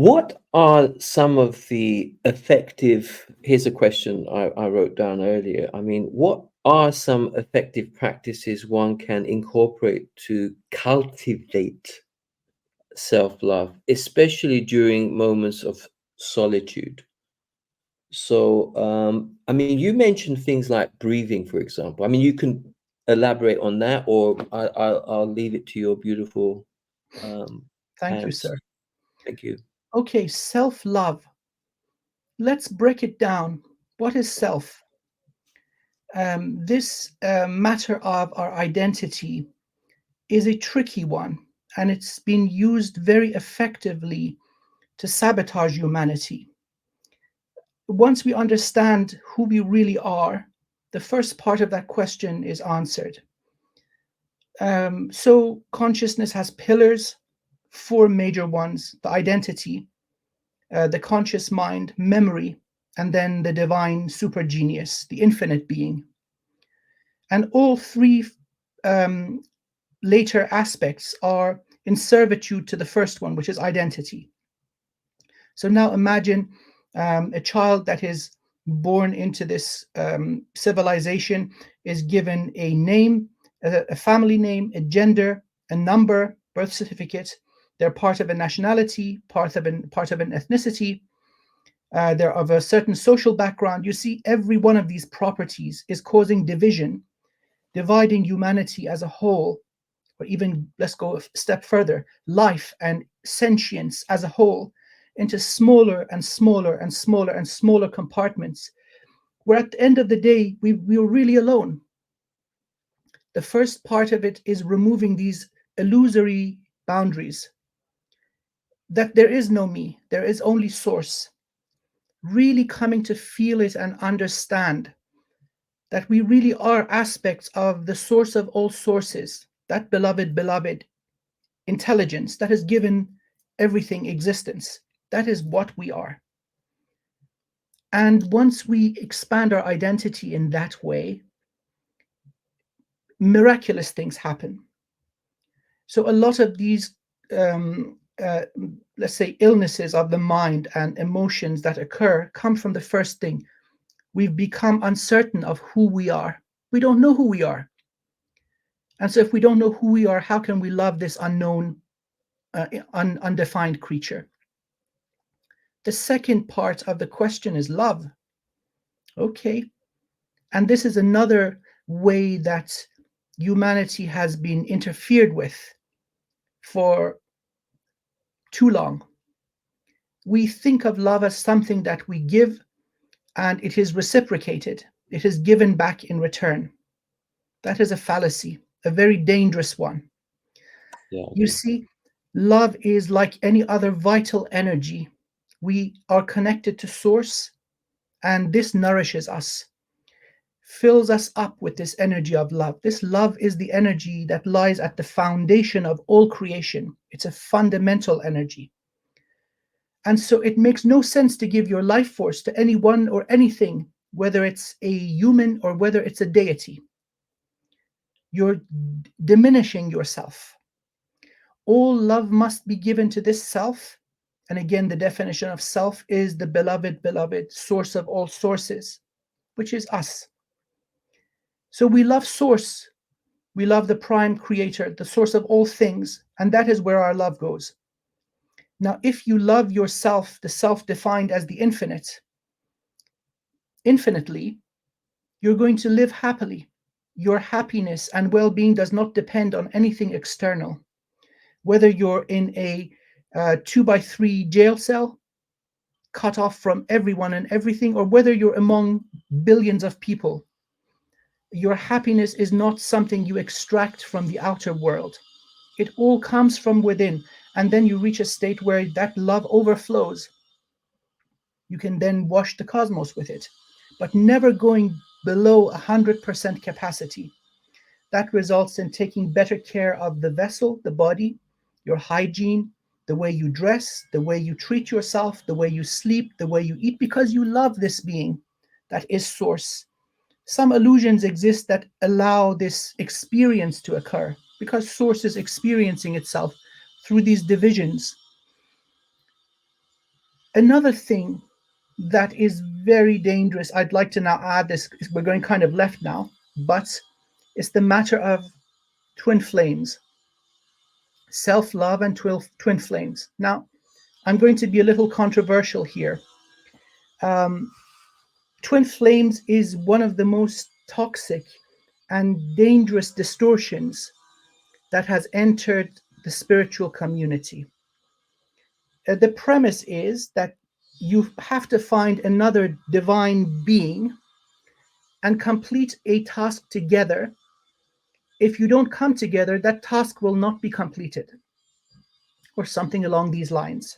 What are some of the effective, here's a question I wrote down earlier. I mean, what are some effective practices one can incorporate to cultivate self-love, especially during moments of solitude? So, I mean, you mentioned things like breathing, for example. I mean, you can elaborate on that, or I'll leave it to your beautiful Thank you, hands. sir. Thank you. Okay, self-love. Let's break it down. What is self? This matter of our identity is a tricky one, and it's been used very effectively to sabotage humanity. Once we understand who we really are, the first part of that question is answered. So, consciousness has pillars, four major ones: the identity, the conscious mind, memory, and then the divine super genius, the infinite being. And all three um, later aspects are in servitude to the first one, which is identity. So now imagine a child that is born into this civilization is given a name, a family name, a gender, a number, birth certificate. They're part of a nationality, part of an ethnicity. They're of a certain social background. You see, every one of these properties is causing division, dividing humanity as a whole, or even let's go a step further, life and sentience as a whole into smaller and smaller and smaller and smaller compartments, where at the end of the day, we're really alone. The first part of it is removing these illusory boundaries, that there is no me, there is only source. Really coming to feel it and understand that we really are aspects of the source of all sources, that beloved intelligence that has given everything existence. That is what we are. And once we expand our identity in that way, miraculous things happen. So a lot of these, let's say, illnesses of the mind and emotions that occur come from the first thing. We've become uncertain of who we are. We don't know who we are. And so if we don't know who we are, how can we love this unknown, undefined creature? The second part of the question is love. Okay. And this is another way that humanity has been interfered with for too long. We think of love as something that we give and it is reciprocated, it is given back in return. That is a fallacy, a very dangerous one. Yeah. You see, love is like any other vital energy. We are connected to source, and this nourishes us, fills us up with this energy of love. This love is the energy that lies at the foundation of all creation. It's a fundamental energy. And so it makes no sense to give your life force to anyone or anything, whether it's a human or whether it's a deity. You're diminishing yourself. All love must be given to this self. And again, the definition of self is the beloved source of all sources, which is us. So we love source. We love the prime creator, the source of all things, and that is where our love goes. Now, if you love yourself, the self defined as the infinitely, you're going to live happily. Your happiness and well being does not depend on anything external. Whether you're in a 2 by 3 jail cell, cut off from everyone and everything, or whether you're among billions of people, your happiness is not something you extract from the outer world. It all comes from within. And then you reach a state where that love overflows. You can then wash the cosmos with it, but never going below 100% capacity. That results in taking better care of the vessel, the body, your hygiene, the way you dress, the way you treat yourself, the way you sleep, the way you eat, because you love this being that is source. Some illusions exist that allow this experience to occur because source is experiencing itself through these divisions. Another thing that is very dangerous, I'd like to now add this, we're going kind of left now, but it's the matter of twin flames, self love and twin flames. Now, I'm going to be a little controversial here. Um, twin flames is one of the most toxic and dangerous distortions that has entered the spiritual community. The premise is that you have to find another divine being and complete a task together. If you don't come together, that task will not be completed, or something along these lines.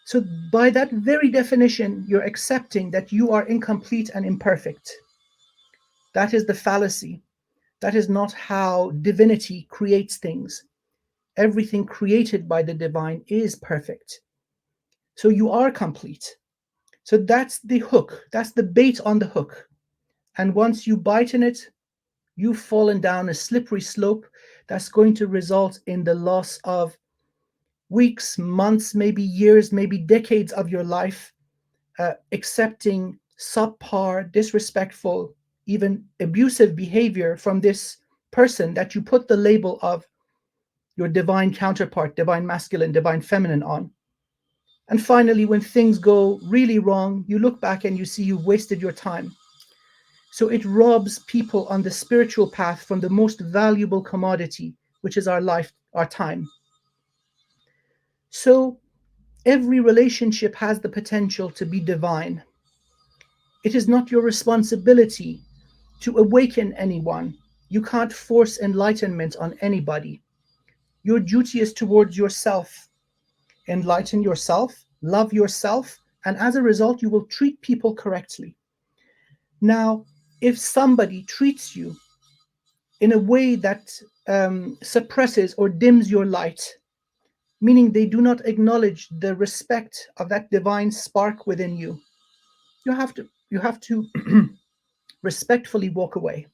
So, by that very definition, you're accepting that you are incomplete and imperfect. That is the fallacy. That is not how divinity creates things. Everything created by the divine is perfect. So, you are complete. So, that's the hook. That's the bait on the hook. And once you bite in it, you've fallen down a slippery slope that's going to result in the loss of weeks, months, maybe years, maybe decades of your life, accepting subpar, disrespectful, even abusive behavior from this person that you put the label of your divine counterpart, divine masculine, divine feminine on. And finally, when things go really wrong, you look back and you see you've wasted your time. So it robs people on the spiritual path from the most valuable commodity, which is our life, our time. So every relationship has the potential to be divine. It is not your responsibility to awaken anyone. You can't force enlightenment on anybody. Your duty is towards yourself. Enlighten yourself, love yourself, and as a result, you will treat people correctly. Now, if somebody treats you in a way that suppresses or dims your light, meaning they do not acknowledge the respect of that divine spark within you, you have to respectfully walk away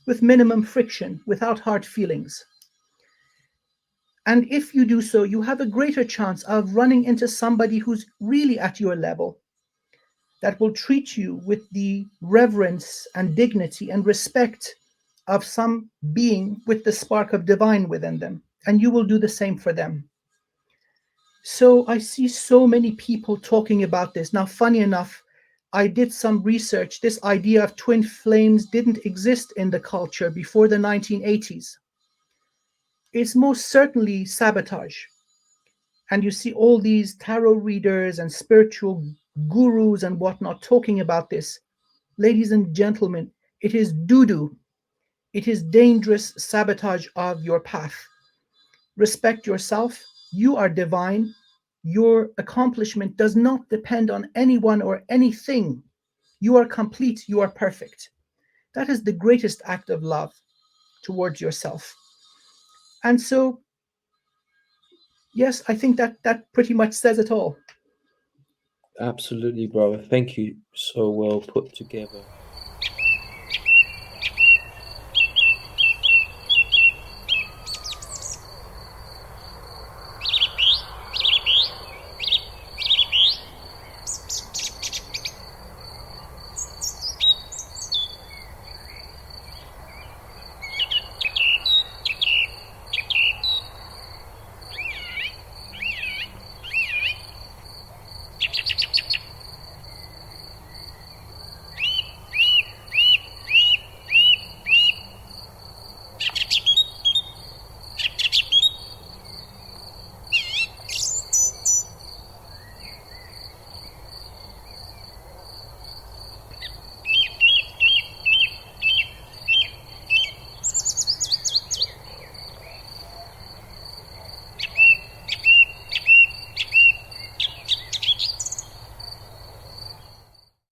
with minimum friction, without hard feelings. And if you do so, you have a greater chance of running into somebody who's really at your level, that will treat you with the reverence and dignity and respect of some being with the spark of divine within them. And you will do the same for them. So I see so many people talking about this. Now, funny enough, I did some research. This idea of twin flames didn't exist in the culture before the 1980s. It's most certainly sabotage. And you see all these tarot readers and spiritual gurus and whatnot talking about this. Ladies and gentlemen, it is doo-doo. It is dangerous sabotage of your path. Respect yourself. You are divine. Your accomplishment does not depend on anyone or anything. You are complete. You are perfect. That is the greatest act of love towards yourself. And so, yes, I think that pretty much says it all. Absolutely, brother. Thank you. So well put together.